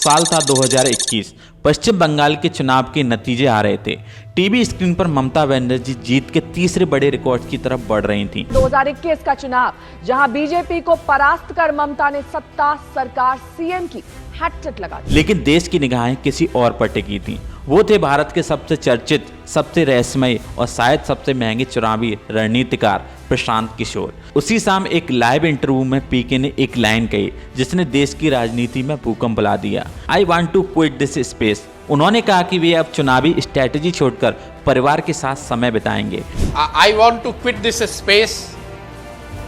साल था 2021। पश्चिम बंगाल के चुनाव के नतीजे आ रहे थे। टीवी स्क्रीन पर ममता बनर्जी जीत के तीसरे बड़े रिकॉर्ड की तरफ बढ़ रही थीं। 2021 का चुनाव जहां बीजेपी को परास्त कर ममता ने सत्ता सरकार सीएम की हैट्रिक लगा दी। लेकिन देश की निगाहें किसी और पर टिकी थीं। वो थे भारत के सबसे चर्चित, सबसे रहस्यमय और शायद सबसे महंगे चुनावी रणनीतिकार प्रशांत किशोर। उसी शाम एक लाइव इंटरव्यू में पीके ने एक लाइन कही जिसने देश की राजनीति में भूकंप ला दिया। I want to quit this space. उन्होंने कहा कि वे अब चुनावी स्ट्रैटेजी छोड़कर परिवार के साथ समय बिताएंगे। I want to quit this space.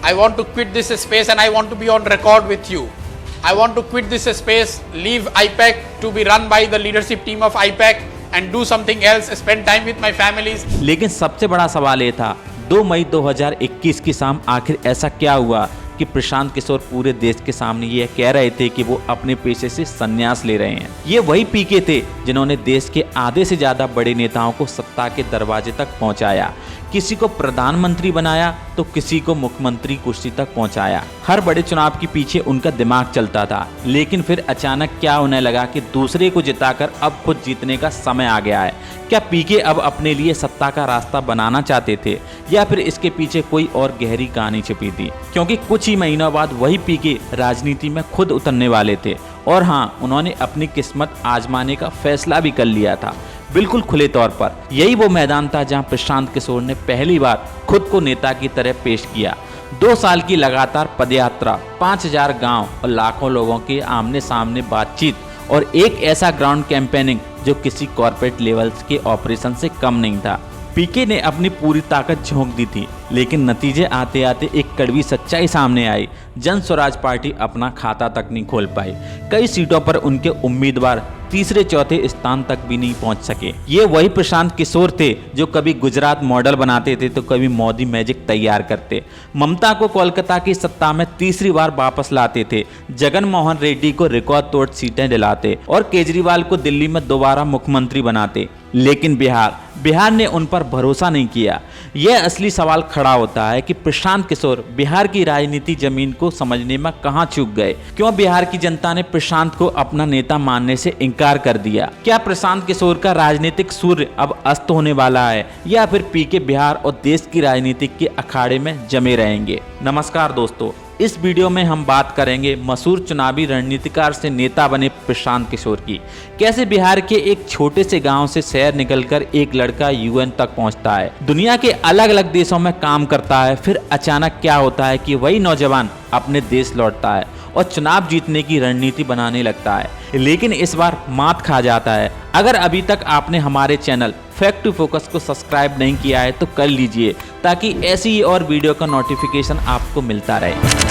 I want to quit this space and I want to be on record with you. I want to quit this space, leave IPAC to be run by the leadership team of IPAC and do something else, spend time with my families. लेकिन सबसे बड़ा सवाल ये था 2 मई 2021 की शाम आखिर ऐसा क्या हुआ कि प्रशांत किशोर पूरे देश के सामने ये कह रहे थे कि वो अपने पेशे से संन्यास ले रहे हैं। ये वही पीके थे जिन्होंने देश के आधे से ज्यादा बड़े नेताओं को सत्ता के दरवाजे तक पहुंचाया। किसी को प्रधानमंत्री बनाया तो किसी को मुख्यमंत्री कुर्सी तक पहुंचाया। हर बड़े चुनाव के पीछे उनका दिमाग चलता था। लेकिन फिर अचानक क्या होने लगा कि दूसरे को जिताकर अब खुद जीतने का समय आ गया है। क्या पीके अब अपने लिए सत्ता का रास्ता बनाना चाहते थे या फिर इसके पीछे कोई और गहरी कहानी छिपी थी? क्योंकि कुछ ही महीनों बाद वही पीके राजनीति में खुद उतरने वाले थे और हाँ, उन्होंने अपनी किस्मत आजमाने का फैसला भी कर लिया था, बिल्कुल खुले तौर पर। यही वो मैदान था जहां प्रशांत किशोर ने पहली बार खुद को नेता की तरह पेश किया। 2 साल की लगातार पदयात्रा, 5000 गांव और लाखों लोगों के आमने सामने बातचीत और एक ऐसा ग्राउंड कैंपेनिंग जो किसी कॉर्पोरेट लेवल्स के ऑपरेशन से कम नहीं था। पीके ने अपनी पूरी ताकत झोंक दी थी, लेकिन नतीजे आते आते एक कड़वी सच्चाई सामने आई। जन स्वराज पार्टी अपना खाता तक नहीं खोल पाई। कई सीटों पर उनके उम्मीदवार तीसरे चौथे स्थान तक भी नहीं पहुंच सके। ये वही प्रशांत किशोर थे जो कभी गुजरात मॉडल बनाते थे तो कभी मोदी मैजिक तैयार करते। ममता को कोलकाता की सत्ता में तीसरी बार वापस लाते थे, जगन मोहन रेड्डी को रिकॉर्ड तोड़ सीटें दिलाते और केजरीवाल को दिल्ली में दोबारा मुख्यमंत्री बनाते। लेकिन बिहार ने उन पर भरोसा नहीं किया। यह असली सवाल खड़ा होता है कि प्रशांत किशोर बिहार की राजनीति जमीन को समझने में कहां चूक गए। क्यों बिहार की जनता ने प्रशांत को अपना नेता मानने से इनकार कर दिया? क्या प्रशांत किशोर का राजनीतिक सूर्य अब अस्त होने वाला है या फिर पीके बिहार और देश की राजनीति के अखाड़े में जमे रहेंगे? नमस्कार दोस्तों, इस वीडियो में हम बात करेंगे मशहूर चुनावी रणनीतिकार से नेता बने प्रशांत किशोर की। कैसे बिहार के एक छोटे से गांव से शहर निकलकर एक लड़का यूएन तक पहुंचता है, दुनिया के अलग अलग देशों में काम करता है, फिर अचानक क्या होता है कि वही नौजवान अपने देश लौटता है और चुनाव जीतने की रणनीति बनाने लगता है, लेकिन इस बार मात खा जाता है। अगर अभी तक आपने हमारे चैनल फैक्ट टू फोकस को सब्सक्राइब नहीं किया है तो कर लीजिए ताकि ऐसी ही और वीडियो का नोटिफिकेशन आपको मिलता रहे।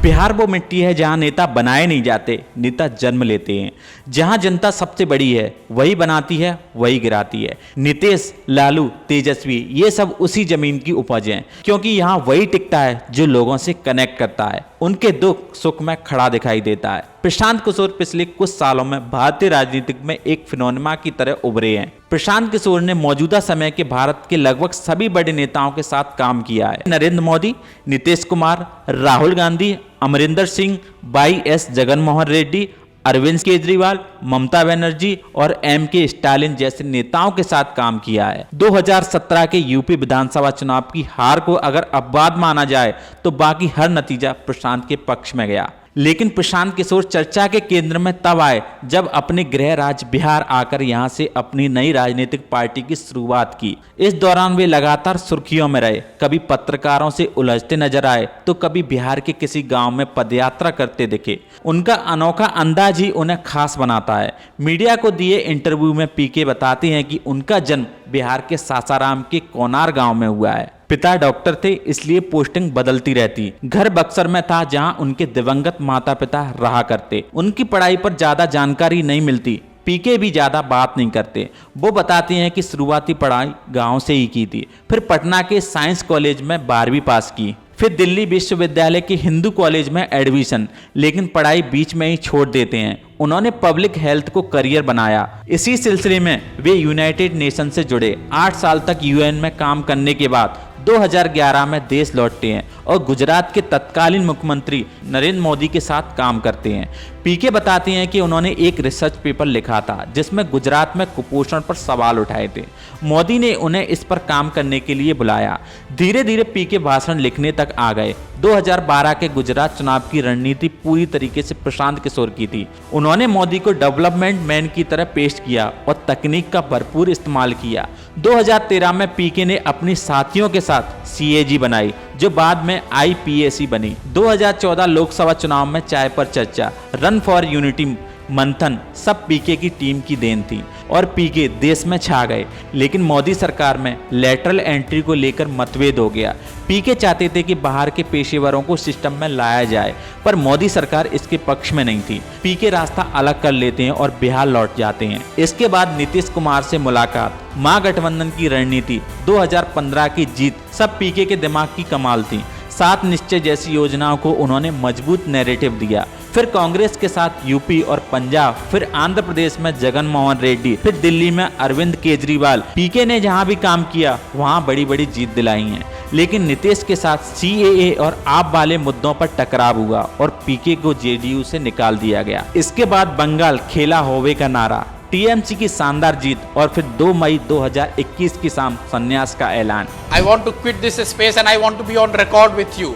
बिहार वो मिट्टी है जहां नेता बनाए नहीं जाते, नेता जन्म लेते हैं। जहां जनता सबसे बड़ी है, वही बनाती है, वही गिराती है। नीतीश, लालू, तेजस्वी, ये सब उसी जमीन की उपज हैं, क्योंकि यहां वही टिकता है जो लोगों से कनेक्ट करता है, उनके दुख सुख में खड़ा दिखाई देता है। प्रशांत किशोर पिछले कुछ सालों में भारतीय राजनीति में एक फिनोमेना की तरह उभरे हैं। प्रशांत किशोर ने मौजूदा समय के भारत के लगभग सभी बड़े नेताओं के साथ काम किया है। नरेंद्र मोदी, नीतीश कुमार, राहुल गांधी, अमरिंदर सिंह, वाई.एस. जगन मोहन रेड्डी, अरविंद केजरीवाल, ममता बनर्जी और एम.के. स्टालिन जैसे नेताओं के साथ काम किया है। 2017 के यूपी विधानसभा चुनाव की हार को अगर अपवाद माना जाए तो बाकी हर नतीजा प्रशांत के पक्ष में गया। लेकिन प्रशांत किशोर चर्चा के केंद्र में तब आए जब अपने गृह राज्य बिहार आकर यहां से अपनी नई राजनीतिक पार्टी की शुरुआत की। इस दौरान वे लगातार सुर्खियों में रहे। कभी पत्रकारों से उलझते नजर आए तो कभी बिहार के किसी गांव में पदयात्रा करते दिखे। उनका अनोखा अंदाज ही उन्हें खास बनाता है। मीडिया को दिए इंटरव्यू में पीके बताते हैं कि उनका जन्म बिहार के सासाराम के कोनार गांव में हुआ है। पिता डॉक्टर थे, इसलिए पोस्टिंग बदलती रहती। घर बक्सर में था जहां उनके दिवंगत माता पिता रहा करते। उनकी पढ़ाई पर ज्यादा जानकारी नहीं मिलती। पीके भी ज्यादा बात नहीं करते। वो बताते हैं कि शुरुआती पढ़ाई गांव से ही की थी, फिर पटना के साइंस कॉलेज में 12वीं पास की, फिर दिल्ली विश्वविद्यालय के हिंदू कॉलेज में एडमिशन, लेकिन पढ़ाई बीच में ही छोड़ देते हैं। उन्होंने पब्लिक हेल्थ को करियर बनाया। इसी सिलसिले में वे यूनाइटेड नेशन से जुड़े। 8 साल तक यूएन में काम करने के बाद 2011 में देश लौटते हैं और गुजरात के तत्कालीन मुख्यमंत्री नरेंद्र मोदी के साथ काम करते हैं। पीके बताते हैं कि उन्होंने एक रिसर्च पेपर लिखा था जिसमें गुजरात में कुपोषण पर सवाल उठाए थे। मोदी ने उन्हें इस पर काम करने के लिए बुलाया। धीरे धीरे पीके भाषण लिखने तक आ गए। 2012 के गुजरात चुनाव की रणनीति पूरी तरीके से प्रशांत किशोर की थी। उन्होंने मोदी को डेवलपमेंट मैन की तरह पेश किया और तकनीक का भरपूर इस्तेमाल किया। 2013 में पीके ने अपनी साथियों के साथ सीएजी बनाई जो बाद में आईपीएसी बनी। 2014 लोकसभा चुनाव में चाय पर चर्चा, रन फॉर यूनिटी मंथन सब पीके की टीम की देन थी और पीके देश में छा गए। लेकिन मोदी सरकार में लेटरल एंट्री को लेकर मतभेद हो गया। पीके चाहते थे कि बाहर के पेशेवरों को सिस्टम में लाया जाए, पर मोदी सरकार इसके पक्ष में नहीं थी। पीके रास्ता अलग कर लेते हैं और बिहार लौट जाते हैं। इसके बाद नीतीश कुमार से मुलाकात, महागठबंधन की रणनीति, 2015 की जीत सब पीके के दिमाग की कमाल थी। 7 निश्चय जैसी योजनाओं को उन्होंने मजबूत नैरेटिव दिया। फिर कांग्रेस के साथ यूपी और पंजाब, फिर आंध्र प्रदेश में जगन मोहन रेड्डी, फिर दिल्ली में अरविंद केजरीवाल। पीके ने जहां भी काम किया वहां बड़ी बड़ी जीत दिलाई है। लेकिन नीतीश के साथ सीएए और आप वाले मुद्दों पर टकराव हुआ और पीके को जेडीयू से निकाल दिया गया। इसके बाद बंगाल खेला होवे का नारा, टीएमसी की शानदार जीत और फिर 2 मई 2021 की शाम संन्यास का ऐलान। I want to quit this space and I want to be on record with you.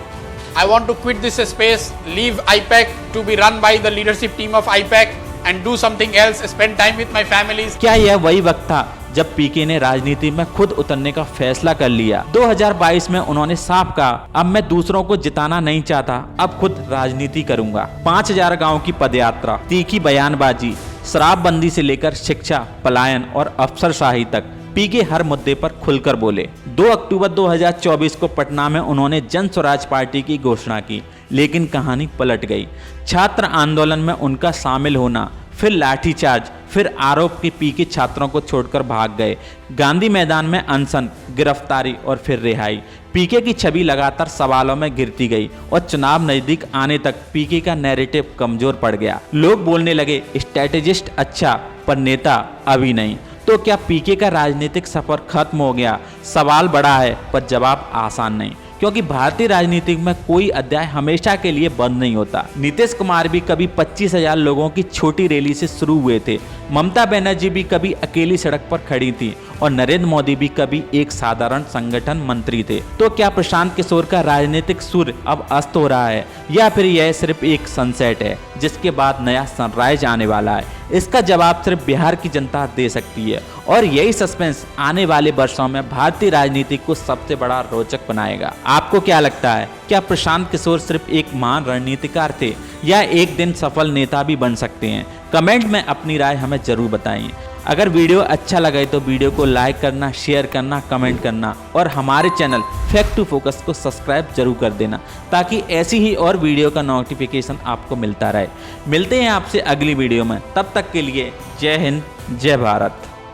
I want to quit this space, leave IPAC to be run by the leadership team of IPAC and do something else, spend time with my families. क्या यह वही वक्त था जब पीके ने राजनीति में खुद उतरने का फैसला कर लिया? 2022 में उन्होंने साफ कहा, अब मैं दूसरों को जिताना नहीं चाहता, अब खुद राजनीति करूंगा। 5000 गांव की पदयात्रा, तीखी बयानबाजी, शराबबंदी से लेकर शिक्षा, पलायन और अफसरशाही तक पीके हर मुद्दे पर खुलकर बोले। 2 अक्टूबर 2024 को पटना में उन्होंने जन स्वराज पार्टी की घोषणा की, लेकिन कहानी पलट गई। छात्र आंदोलन में उनका शामिल होना, फिर लाठीचार्ज, फिर आरोप कि पीके छात्रों को छोड़कर भाग गए। गांधी मैदान में अनशन, गिरफ्तारी और फिर रिहाई। पीके की छवि लगातार सवालों में गिरती गई और चुनाव नजदीक आने तक पीके का नैरेटिव कमजोर पड़ गया। लोग बोलने लगे स्ट्रैटेजिस्ट अच्छा, पर नेता अभी नहीं। तो क्या पीके का राजनीतिक सफर खत्म हो गया? सवाल बड़ा है पर जवाब आसान नहीं, क्योंकि भारतीय राजनीति में कोई अध्याय हमेशा के लिए बंद नहीं होता। नीतीश कुमार भी कभी 25,000 लोगों की छोटी रैली से शुरू हुए थे, ममता बनर्जी भी कभी अकेली सड़क पर खड़ी थी और नरेंद्र मोदी भी कभी एक साधारण संगठन मंत्री थे। तो क्या प्रशांत किशोर का राजनीतिक सूर्य अब अस्त हो रहा है या फिर यह सिर्फ एक सनसेट है जिसके बाद नया सनराइज आने वाला है? इसका जवाब सिर्फ बिहार की जनता दे सकती है और यही सस्पेंस आने वाले वर्षों में भारतीय राजनीति को सबसे बड़ा रोचक बनाएगा। आपको क्या लगता है, क्या प्रशांत किशोर सिर्फ एक महान रणनीतिकार थे या एक दिन सफल नेता भी बन सकते हैं? कमेंट में अपनी राय हमें जरूर बताइए। अगर वीडियो अच्छा लगे तो वीडियो को लाइक करना, शेयर करना, कमेंट करना और हमारे चैनल फैक्ट टू फोकस को सब्सक्राइब जरूर कर देना ताकि ऐसी ही और वीडियो का नोटिफिकेशन आपको मिलता रहे। मिलते हैं आपसे अगली वीडियो में, तब तक के लिए जय हिंद, जय भारत।